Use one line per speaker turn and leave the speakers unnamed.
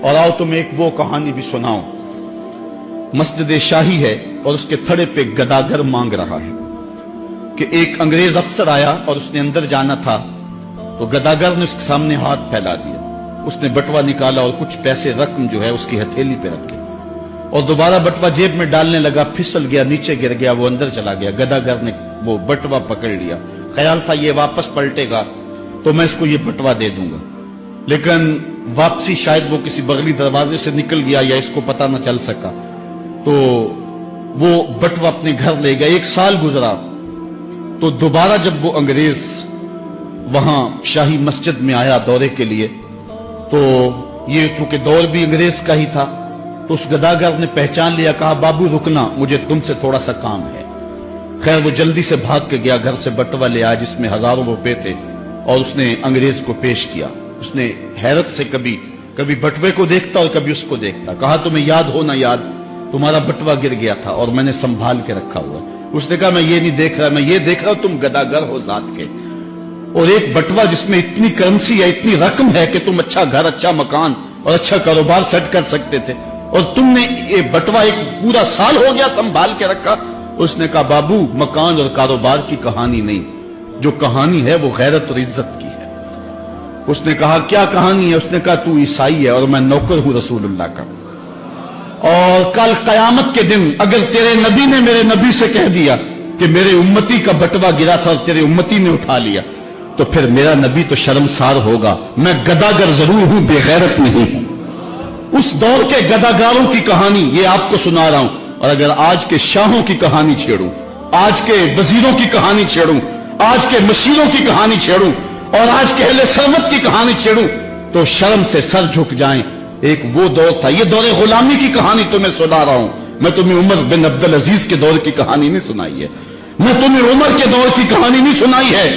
اور آؤ تمہیں ایک وہ کہانی بھی سناؤں۔ مسجد شاہی ہے اور اس کے تھڑے پہ گداگر مانگ رہا ہے کہ ایک انگریز افسر آیا اور اس نے اندر جانا تھا تو گداگر نے اس کے سامنے ہاتھ پھیلا دیا۔ اس نے بٹوا نکالا اور کچھ پیسے رقم جو ہے اس کی ہتھیلی پہ رکھے اور دوبارہ بٹوا جیب میں ڈالنے لگا، پھسل گیا، نیچے گر گیا، وہ اندر چلا گیا۔ گداگر نے وہ بٹوا پکڑ لیا، خیال تھا یہ واپس پلٹے گا تو میں اس کو یہ بٹوا دے دوں گا، لیکن واپسی شاید وہ کسی بغلی دروازے سے نکل گیا یا اس کو پتہ نہ چل سکا، تو وہ بٹوا اپنے گھر لے گیا۔ 1 سال گزرا تو دوبارہ جب وہ انگریز وہاں شاہی مسجد میں آیا دورے کے لیے تو یہ چونکہ دور بھی انگریز کا ہی تھا تو اس گداگر نے پہچان لیا، کہا بابو رکنا، مجھے تم سے تھوڑا سا کام ہے۔ خیر وہ جلدی سے بھاگ کے گیا، گھر سے بٹوا لے آیا جس میں ہزاروں روپے تھے اور اس نے انگریز کو پیش کیا۔ اس نے حیرت سے کبھی بٹوے کو دیکھتا اور کبھی اس کو دیکھتا، کہا تمہیں یاد ہو نہ یاد، تمہارا بٹوا گر گیا تھا اور میں نے سنبھال کے رکھا ہوا۔ اس نے کہا میں یہ نہیں دیکھ رہا، میں یہ دیکھ رہا ہوں تم گداگر ہو ذات کے، اور ایک بٹوا جس میں اتنی کرنسی ہے، اتنی رقم ہے کہ تم اچھا گھر، اچھا مکان اور اچھا کاروبار سیٹ کر سکتے تھے، اور تم نے یہ بٹوا 1 پورا سال ہو گیا سنبھال کے رکھا۔ اس نے کہا بابو مکان اور کاروبار کی کہانی نہیں، جو کہانی ہے وہ غیرت اور عزت کی ہے۔ اس نے کہا کیا کہانی ہے؟ اس نے کہا تو عیسائی ہے اور میں نوکر ہوں رسول اللہ کا، اور کل قیامت کے دن اگر تیرے نبی نے میرے نبی سے کہہ دیا کہ میرے امتی کا بٹوا گرا تھا اور تیرے امتی نے اٹھا لیا تو پھر میرا نبی تو شرمسار ہوگا، میں گداگر ضرور ہوں، بے غیرت نہیں ہوں۔ اس دور کے گداگاروں کی کہانی یہ آپ کو سنا رہا ہوں، اور اگر آج کے شاہوں کی کہانی چھیڑوں، آج کے وزیروں کی کہانی چھیڑوں، آج کے مشیروں کی کہانی چھیڑوں اور آج کے اہل ثروت کی کہانی چھیڑوں تو شرم سے سر جھک جائیں۔ ایک وہ دور تھا، یہ دور غلامی کی کہانی تمہیں سنا رہا ہوں، میں تمہیں عمر بن عبدالعزیز کے دور کی کہانی نہیں سنائی ہے، میں تمہیں عمر کے دور کی کہانی نہیں سنائی ہے،